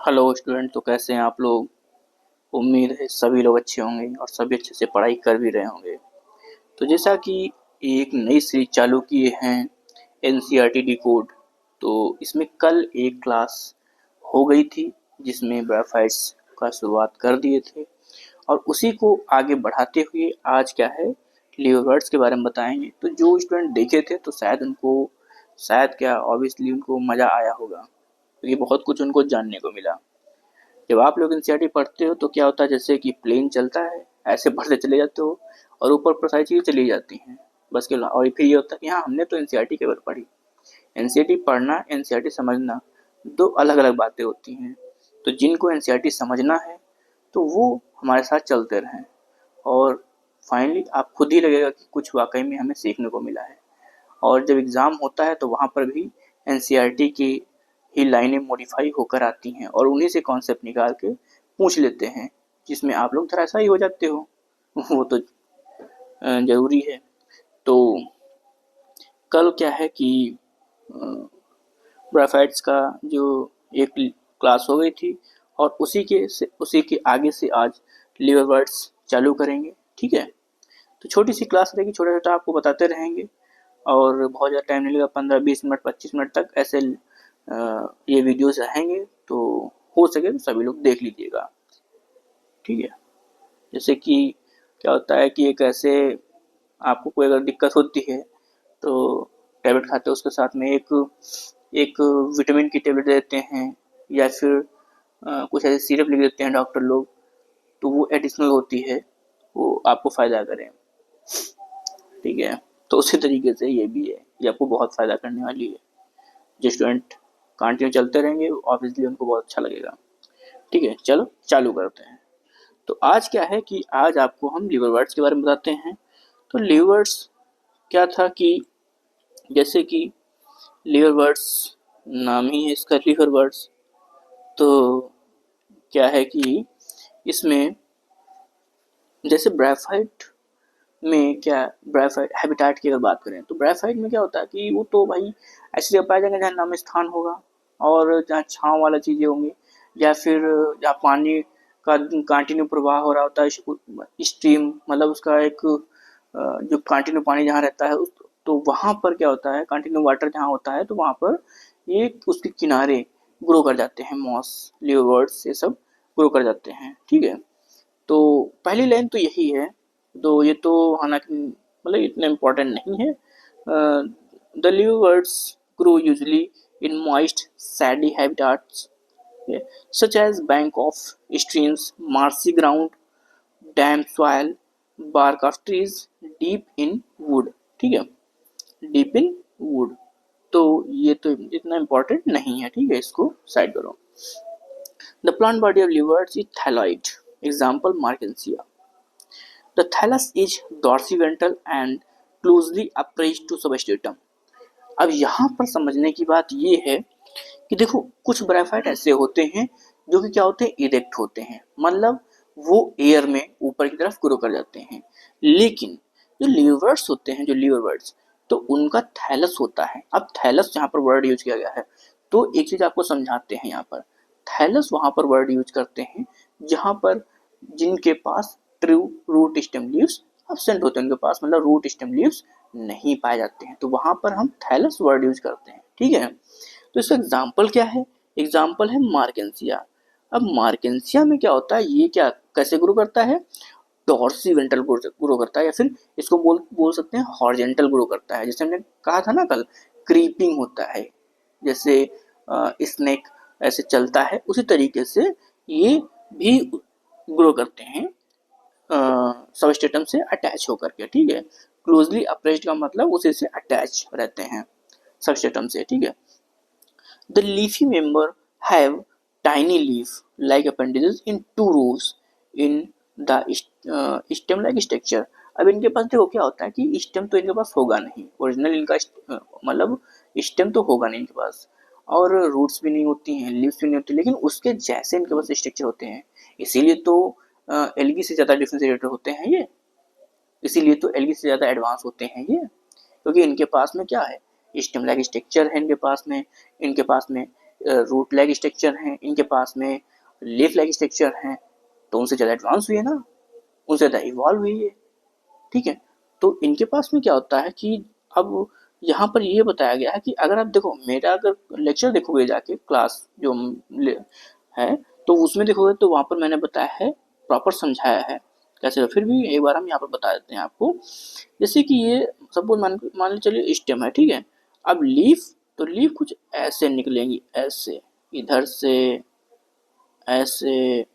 Hello student, तो कैसे हैं आप लोग। उम्मीद है सभी लोग अच्छे होंगे और सभी अच्छे से पढ़ाई कर भी रहे होंगे। तो जैसा कि एक नई सीरीज चालू किए हैं एनसीईआरटी डिकोड। तो इसमें कल एक क्लास हो गई थी जिसमें ग्राफाइट्स का शुरुआत कर दिए थे और उसी को आगे बढ़ाते हुए आज क्या है लीवरवर्ड्स के बारे में बताएंगे। तो जो स्टूडेंट देखे थे तो शायद क्या ऑब्वियसली उनको मज़ा आया होगा, क्योंकि बहुत कुछ उनको जानने को मिला। जब आप लोग एनसीईआरटी पढ़ते हो तो क्या होता है, जैसे कि प्लेन चलता है ऐसे पढ़ते चले जाते हो और ऊपर पर सारी चीज़ें चली जाती हैं बस के। और फिर ये होता है कि हाँ हमने तो एनसीईआरटी केवल पढ़ी। एनसीईआरटी पढ़ना, एनसीईआरटी समझना दो अलग अलग बातें होती हैं। तो जिनको एनसीईआरटी समझना है तो वो हमारे साथ चलते रहें और फाइनली आप खुद ही लगेगा कि कुछ वाकई में हमें सीखने को मिला है। और जब एग्ज़ाम होता है तो वहाँ पर भी एनसीईआरटी की ही लाइनें मॉडिफाई होकर आती हैं और उन्हीं से कॉन्सेप्ट निकाल के पूछ लेते हैं, जिसमें आप लोग धराशायी हो जाते हो। वो तो ज़रूरी है। तो कल क्या है कि ग्राफाइट्स का जो एक क्लास हो गई थी और उसी के आगे से आज लीवरवर्ड्स चालू करेंगे। ठीक है, तो छोटी सी क्लास रहेगी, छोटा छोटा आपको बताते रहेंगे और बहुत ज़्यादा टाइम नहीं लगेगा, 15-20 मिनट 25 मिनट तक ऐसे ये वीडियोस रहेंगे। तो हो सके तो सभी लोग देख लीजिएगा। ठीक है, जैसे कि क्या होता है कि एक ऐसे आपको कोई अगर दिक्कत होती है तो टैबलेट खाते हो, उसके साथ में एक एक विटामिन की टैबलेट देते हैं या फिर कुछ ऐसे सिरप लिख देते हैं डॉक्टर लोग, तो वो एडिशनल होती है, वो आपको फ़ायदा करें। ठीक है, तो उसी तरीके से ये भी है, ये आपको बहुत फ़ायदा करने वाली है। जो स्टूडेंट कंटिन्यू चलते रहेंगे ऑब्वियसली उनको बहुत अच्छा लगेगा। ठीक है, चलो चालू करते हैं। तो आज क्या है कि आज आपको हम लीवरवर्ड्स के बारे में बताते हैं। तो लीवरवर्ड्स क्या था कि जैसे कि लीवरवर्ड्स नाम ही है इसका लीवरवर्ड्स। तो क्या है कि इसमें जैसे ब्राइफाइट में क्या, ब्राइफाइट हैबिटाट की अगर बात करें तो ब्राइफाइट में क्या होता है कि वो तो भाई ऐसी जगह पाया जाएगा जहाँ नम स्थान होगा और जहाँ छाँव वाला चीज़ें होंगी, या फिर जहाँ पानी का कंटिन्यू प्रवाह हो रहा होता है, स्ट्रीम मतलब उसका एक जो कंटिन्यू पानी जहाँ रहता है तो वहाँ पर क्या होता है, कंटिन्यू वाटर जहाँ होता है तो वहाँ पर ये उसके किनारे ग्रो कर जाते हैं, मॉस लीवरवर्ड्स ये सब ग्रो कर जाते हैं। ठीक है, तो पहली लाइन तो यही है। तो ये तो हालांकि मतलब इतना इम्पोर्टेंट नहीं है। The liverworts grow usually in moist shady habitats such as bank of streams, marshy ground, damp soil, bark of trees, deep in wood। ठीक है, deep in wood। तो ये तो इतना इम्पोर्टेंट नहीं है। ठीक है, इसको साइड करो। The plant body of liverworts is thalloid. Example Markensia. The thallus is dorsiventral and closely approached to substratum। अब यहाँ पर समझने की बात ये है कि देखो कुछ ब्राइफाइट ऐसे होते हैं जो कि क्या होते हैं, इरेक्ट होते हैं, मतलब वो एयर में ऊपर की तरफ ग्रो कर जाते हैं। लेकिन जो लीवरवर्ड्स होते हैं, जो लीवरवर्ड्स, तो उनका थैलस होता है। अब थैलस यहाँ पर वर्ड यूज किया गया है तो एक चीज आपको समझाते हैं। यहाँ पर थैलस वहां पर वर्ड यूज करते हैं जहां पर जिनके पास true root stem leaves absent होते हैं, उनके पास मतलब रूट स्टेम लीव्स नहीं पाए जाते हैं, तो वहां पर हम थैलस वर्ड यूज करते हैं। ठीक है, तो इसका एग्जाम्पल क्या है, एग्जाम्पल है मार्केंसिया। अब मार्केंसिया में क्या होता है, ये क्या कैसे ग्रो करता है, डॉर्सीवेंट्रल ग्रो करता है, या फिर इसको बोल सकते हैं हॉरिजेंटल ग्रो करता है। जैसे हमने कहा था ना कल, क्रीपिंग होता है, जैसे स्नेक ऐसे चलता है, उसी तरीके से ये भी ग्रो करते हैं सबस्टेटम से अटैच होकर के। ठीक है, क्लोजली अप्रेस्ड का मतलब उसी से अटैच रहते हैं सबस्टेटम से। ठीक है, the leafy member have tiny leaf like appendages in two rows in the stem like structure। अब इनके पास देखो क्या होता है कि स्टेम तो इनके पास होगा नहीं, ओरिजिनल इनका मतलब स्टेम तो होगा नहीं इनके पास, और रूट्स भी नहीं होती हैं, लीव्स भी नहीं होती, लेकिन उसके जैसे इनके पास स्ट्रक्चर होते हैं। इसीलिए तो एल्गी से ज़्यादा डिफ्रेंशिएटेड होते हैं ये, इसीलिए तो एल्गी से ज़्यादा एडवांस होते हैं ये, क्योंकि इनके पास में क्या है, स्टेम लाइक स्ट्रक्चर है इनके पास में रूट लाइक स्ट्रक्चर हैं, इनके पास में लीफ लाइक स्ट्रक्चर हैं, तो उनसे ज़्यादा एडवांस हुई है ना, उनसे ज़्यादा इवॉल्व हुई है, ठीक है। तो इनके पास में क्या होता है कि अब यहाँ पर ये बताया गया है कि अगर आप देखो, मेरा अगर लेक्चर देखोगे जाके क्लास जो है, तो उसमें देखोगे तो वहाँ पर मैंने बताया है, प्रॉपर समझाया है कैसे। तो फिर भी एक बार हम यहाँ पर बता देते हैं आपको। जैसे कि ये सपोज मान लीजिए चलिए स्टेम है, ठीक है। अब लीफ, तो लीफ कुछ ऐसे निकलेंगी, ऐसे इधर से, ऐसे,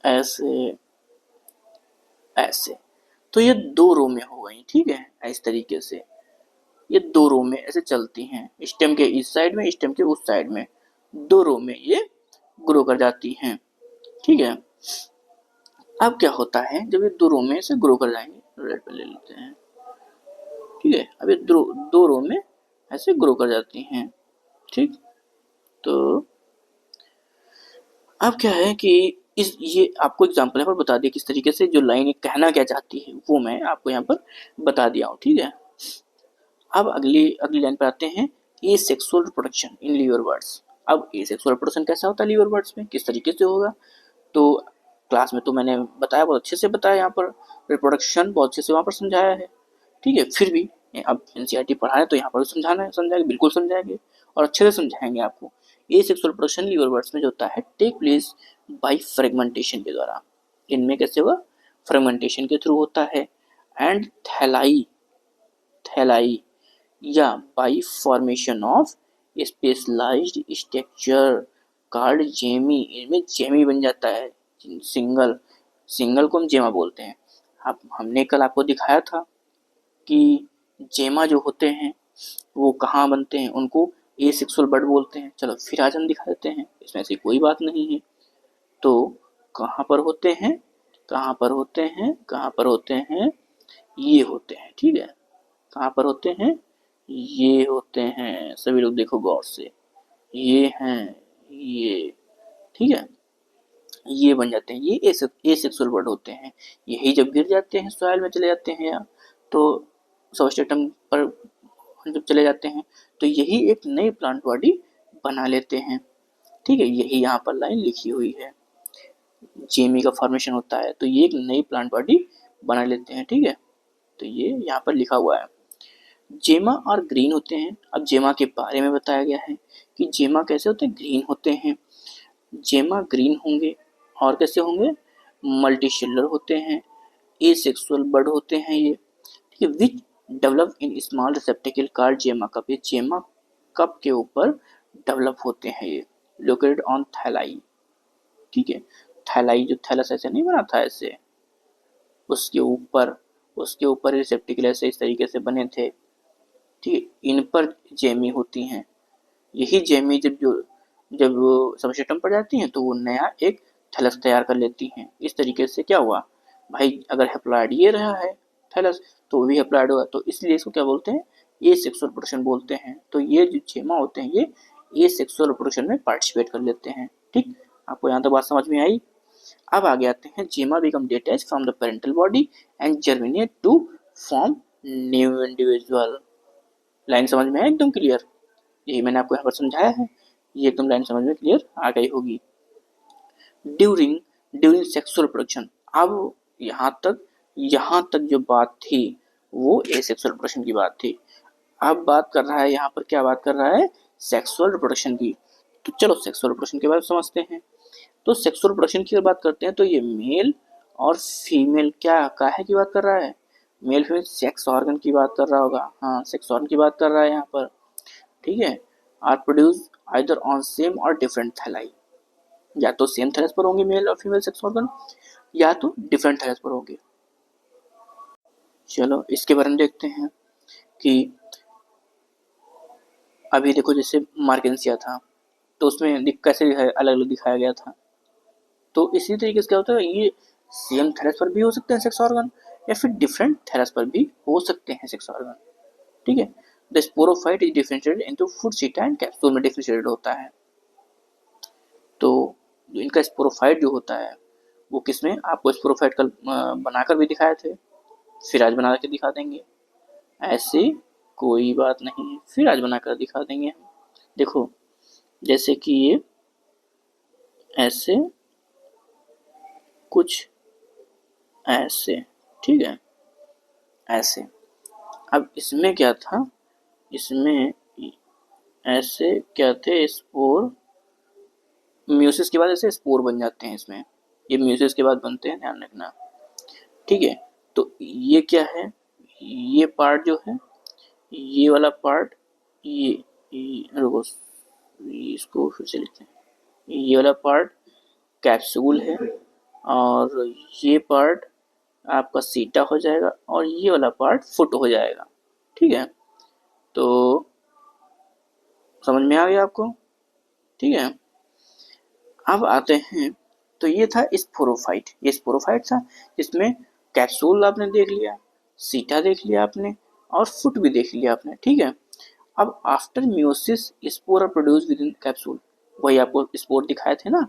ऐसे, ऐसे। तो ये 2 रो में हो गई, ठीक है। इस तरीके से ये 2 रो में ऐसे चलती हैं, स्टेम के इस साइड में, स्टेम के उस साइड में, 2 रो में ये ग्रो कर जाती हैं, ठीक है। अब क्या होता है, जब ये 2 रो में से ग्रो कर जाएंगे, रेड पे ले लेते हैं, ठीक है। अब ये 2 रो में ऐसे ग्रो कर जाती हैं, ठीक। तो अब क्या है कि इस ये आपको एग्जांपल यहाँ पर बता दिया किस तरीके से, जो लाइन कहना क्या चाहती है वो मैं आपको यहाँ पर बता दिया हूँ, ठीक है। अब अगली लाइन पर आते हैं, asexual reproduction in liverworts. अब ए सेक्सुअल रिप्रोडक्शन कैसा होता है लीवर बर्ड्स में, किस तरीके से होगा, तो क्लास में तो मैंने बताया, बहुत अच्छे से बताया, यहाँ पर रिप्रोडक्शन बहुत अच्छे से वहाँ पर समझाया है, ठीक है। फिर भी अब एनसीईआरटी पढ़ा है तो यहाँ पर भी समझाना है, समझाएंगे, बिल्कुल समझाएंगे और अच्छे से समझाएंगे आपको। Asexual reproduction liverworts में जो होता है, टेक प्लेस बाय फ्रेगमेंटेशन के द्वारा। इनमें कैसे होगा, फ्रेगमेंटेशन के थ्रू होता है। एंड थैलाई, थैलाई या by formation of specialised structure called gemmae. इनमें जेमी बन जाता है, सिंगल को हम जेमा बोलते हैं। अब हमने कल आपको दिखाया था कि जेमा जो होते हैं वो कहाँ बनते हैं, उनको ए सेक्सुअल बर्ड बोलते हैं। चलो फिर आज हम दिखा देते हैं, इसमें ऐसी कोई बात नहीं है। तो कहाँ पर होते हैं, कहाँ पर होते हैं, कहाँ पर होते हैं, ये होते हैं, ठीक है। कहाँ पर होते हैं, ये होते हैं, सभी लोग देखो गौर से, ये हैं, ये, ठीक है। ये बन जाते हैं, ये ए सेक्सुअल बर्ड होते हैं। यही जब गिर जाते हैं सॉइल में चले जाते हैं, या तो सबस्ट्रेटम पर जब चले जाते हैं, तो यही एक नई प्लांट बॉडी बना लेते हैं, ठीक है। यही यहाँ पर लाइन लिखी हुई है, जेमी का फॉर्मेशन होता है तो ये एक नई प्लांट बॉडी बना लेते हैं, ठीक है। तो ये यहाँ पर लिखा हुआ है। जेमा और ग्रीन होते हैं। अब जेमा के बारे में बताया गया है कि जेमा कैसे होते हैं, ग्रीन होते हैं। जेमा ग्रीन होंगे और कैसे होंगे, मल्टी सेलुलर होते हैं, ए सेक्सुअल बर्ड होते हैं ये, ठीक है। Which develop in small रिसेप्टिकल called जेमा कप। ये जेमा कप के ऊपर डेवलप होते हैं, ये लोकेटेड ऑन थैलाई, ठीक है। थैलाई जो थैलस ऐसे नहीं बना था ऐसे, उसके ऊपर रिसेप्टिकल ऐसे इस तरीके से बने थे, ठीक है। इन पर जेमी होती हैं। यही जेमी जब सबस्ट्रेटम पर जाती हैं तो वो नया एक थैलस तैयार कर लेती हैं। इस तरीके से क्या हुआ भाई, अगर हैप्लॉइड ये रहा है थैलस, तो वो भी हैप्लॉइड हुआ, तो इसलिए इसको क्या बोलते हैं, ये सेक्सुअल रिप्रोडक्शन बोलते हैं। तो ये जो जेमा होते हैं ये सेक्सुअल रिप्रोडक्शन में पार्टिसिपेट कर लेते हैं, ठीक। आपको यहाँ तक बात समझ में आई। अब आगे आते हैं, gemma become detach from the parental body and germinate to form new individual. Line समझ में है एकदम क्लियर, यही मैंने आपको यहाँ पर समझाया है, ये एकदम लाइन समझ में क्लियर आ गई होगी। During during sexual production. अब यहाँ तक जो बात थी वो एसेक्सुअल रिप्रोडक्शन की बात थी। अब बात कर रहा है यहाँ पर, क्या बात कर रहा है, सेक्सुअल रिप्रोडक्शन की। तो चलो सेक्सुअल रिप्रोडक्शन के बारे में समझते हैं। तो सेक्सुअल रिप्रोडक्शन की बात करते हैं तो ये मेल और फीमेल क्या काहे की बात कर रहा है, मेल फीमेल सेक्स ऑर्गन की बात कर रहा होगा, हाँ सेक्स ऑर्गन की बात कर रहा है यहाँ पर, ठीक है। Are produce either on same और डिफरेंट थैलाई। या तो सेम थैलस पर होंगे मेल और फीमेल सेक्स ऑर्गन, या तो डिफरेंट थैलस पर होंगे। चलो इसके बारे में देखते हैं कि अभी देखो जैसे मार्केंसिया था तो उसमें कैसे अलग अलग दिखाया गया था। तो इसी तरीके से क्या होता है, ये सेम थैलस पर भी हो सकते हैं सेक्स ऑर्गन, या फिर डिफरेंट थैलस पर भी हो सकते हैं सेक्स ऑर्गन, ठीक है। The sporophyte is differentiated into food सीटा एंड कैप्सूल में डिफरेंशिएटेड होता है। तो इनका स्पोरोफाइट जो होता है वो किसमें, आपको स्पोरोफाइट कल बनाकर भी दिखाए थे, फिर आज बना के दिखा देंगे, ऐसे कोई बात नहीं है, फिर आज बनाकर दिखा देंगे हम, देखो जैसे कि ये ऐसे, कुछ ऐसे, ठीक है, ऐसे। अब इसमें क्या था, इसमें ऐसे क्या थे, स्पोर, म्यूसिस के बाद ऐसे स्पोर बन जाते हैं इसमें, ये म्यूसिस के बाद बनते हैं, ध्यान रखना, ठीक है। तो ये क्या है, ये पार्ट जो है, ये वाला पार्ट, ये रुको, इसको फिर से लिखते हैं, ये वाला पार्ट कैप्सूल है, और ये पार्ट आपका सीटा हो जाएगा, और ये वाला पार्ट फुट हो जाएगा, ठीक है। तो समझ में आ गया आपको, ठीक है। अब आते हैं, तो ये था स्पोरोफाइट, ये स्पोरोफाइट था जिसमें कैप्सूल आपने देख लिया, सीटा देख लिया आपने, और फुट भी देख लिया आपने, ठीक है। अब after meiosis spore are produce within capsule, वही आपको स्पोर दिखाए थे ना,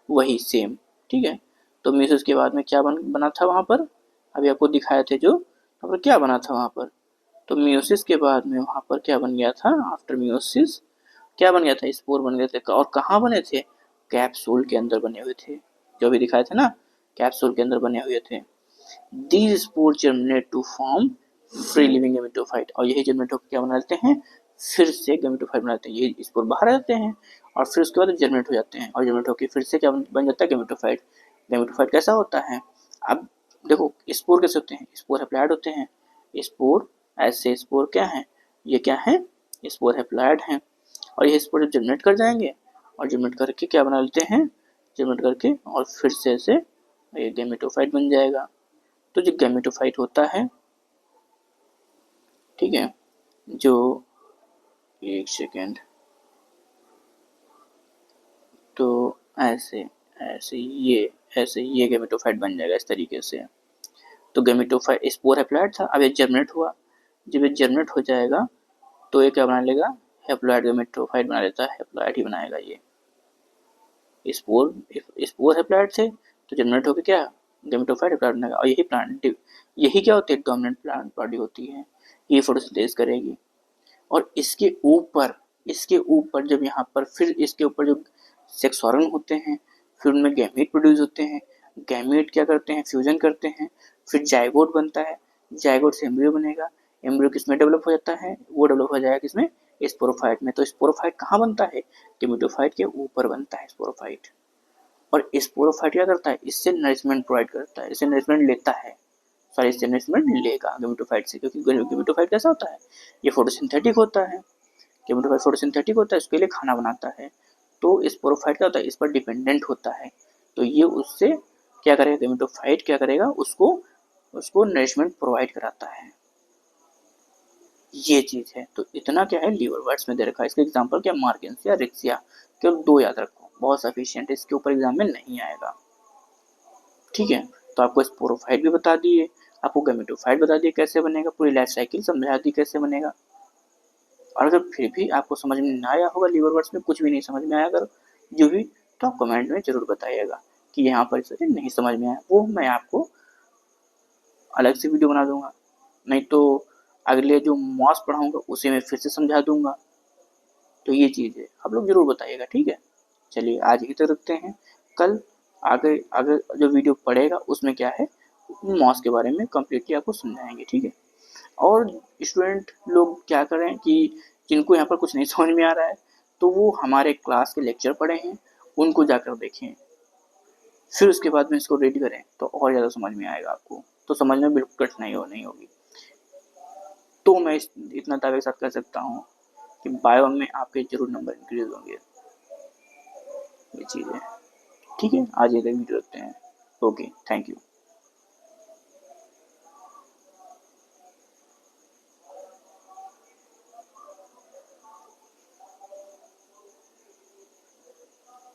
वही सेम, ठीक है। तो मियोसिस के बाद में क्या बना था वहां पर, अभी आपको दिखाए थे जो, वहाँ पर क्या बना था वहां पर, तो मियोसिस के बाद में वहां पर क्या बन गया था, आफ्टर मियोसिस क्या बन गया था, स्पोर बन गए थे, और कहाँ बने थे, कैप्सूल के अंदर बने हुए थे, जो भी दिखाए थे ना, कैप्सूल के अंदर बने हुए थे। These spore germinate to form free living gametophyte, और यही जर्मिनेट होकर क्या बना लेते हैं, फिर से गैमेटोफाइट बनाते हैं, ये स्पोर बाहर आ जाते हैं और फिर उसके बाद जर्मिनेट हो जाते हैं, और जर्मिनेट होकर फिर से क्या बन जाता है, गैमेटोफाइट। गैमेटोफाइट कैसा होता है, अब देखो स्पोर कैसे होते हैं, स्पोर हैप्लॉइड होते हैं, स्पोर ऐसे, स्पोर क्या है, ये क्या है, स्पोर हैप्लॉइड हैं, और ये स्पोर जब जर्मिनेट कर जाएंगे, और जर्मिनेट करके क्या बना लेते हैं, जर्मिनेट करके और फिर से ऐसे ये गैमेटोफाइट बन जाएगा। तो जो गैमेटोफाइट होता है, ठीक है, जो, एक सेकेंड, तो ऐसे ये गैमेटोफाइट बन जाएगा इस तरीके से। तो गैमेटोफाइट स्पोर हैप्लॉइड था, अब ये जर्मिनेट हुआ, जब ये जर्मिनेट हो जाएगा तो ये क्या बना लेगा, हैप्लॉइड गैमेटोफाइट बना लेता है, हैप्लॉइड ही बनाएगा ये। स्पोर स्पोर हैप्लॉइड थे तो जनरेट होकर क्या, गैमेटोफाइट हैप्लॉइड बनेगा, और यही क्या होती है, डोमिनेंट प्लांट बॉडी होती है, ये फोटोसिंथेसिस करेगी। और इसके ऊपर जब यहाँ पर फिर इसके ऊपर जो सेक्स ऑर्गन होते हैं, फिर उनमें गैमेट प्रोड्यूस होते हैं, गैमेट क्या करते हैं, फ्यूजन करते हैं, फिर जाइगोट बनता है, जाइगोट से एम्ब्रियो बनेगा, एम्ब्रियो किसमें डेवलप हो जाता है, वो डेवलप हो जाएगा किसमें, स्पोरोफाइट में। तो स्पोरोफाइट कहाँ बनता है, गैमेटोफाइट के ऊपर बनता है स्पोरोफाइट। और स्पोरोफाइट क्या करता है, इससे नरिशमेंट प्रोवाइड करता है, इससे नरिशमेंट लेता है, सॉरी इससे नरिशमेंट लेगा गैमेटोफाइट से, क्योंकि गैमेटोफाइट कैसा होता है, ये फोटोसिंथेटिक होता है, गैमेटोफाइट फोटोसिंथेटिक होता है, उसके लिए खाना बनाता है। तो स्पोरोफाइट क्या होता है, इस पर डिपेंडेंट होता है, तो ये उससे क्या करेगा, गैमेटोफाइट क्या करेगा, उसको उसको नरिशमेंट प्रोवाइड कराता है, ये चीज है। तो इतना क्या है, लीवर वर्ड्स में दे रखा है, इसका एग्जांपल क्या, मार्केंसिया, रिक्सिया, केवल 2 याद रखो, बहुत सफिशिएंट है, इसके ऊपर एग्जाम में नहीं आएगा, ठीक है। तो आपको स्पोरोफाइट भी बता दिए, आपको गैमेटोफाइट बता दिए कैसे बनेगा, पूरी लाइफ साइकिल समझा दी कैसे बनेगा। और अगर फिर भी आपको समझ में ना आया होगा, लीवर वर्ड्स में कुछ भी नहीं समझ में आया अगर जो भी, तो आप कमेंट में जरूर बताइएगा कि यहाँ पर इस वजह नहीं समझ में आया, वो मैं आपको अलग से वीडियो बना दूंगा, नहीं तो अगले जो मॉस पढ़ाऊंगा उसे मैं फिर से समझा दूंगा। तो ये चीज़ है, आप लोग जरूर बताइएगा, ठीक है। चलिए आज ही तक रखते हैं, कल आगे आगे जो वीडियो पड़ेगा उसमें क्या है, मॉस के बारे में कम्प्लीटली आपको समझाएंगे, ठीक है। और स्टूडेंट लोग क्या करें कि जिनको यहाँ पर कुछ नहीं समझ में आ रहा है, तो वो हमारे क्लास के लेक्चर पढ़े हैं, उनको जाकर देखें, फिर उसके बाद में इसको रीड करें तो और ज़्यादा समझ में आएगा आपको, तो समझने में बिल्कुल कठिनाई नहीं होगी। तो मैं इतना दावे के साथ कह सकता हूँ कि बायो में आपके जरूर नंबर इंक्रीज होंगे, ये चीज़ है, ठीक है। आज ये वीडियो रखते हैं, ओके, थैंक यू।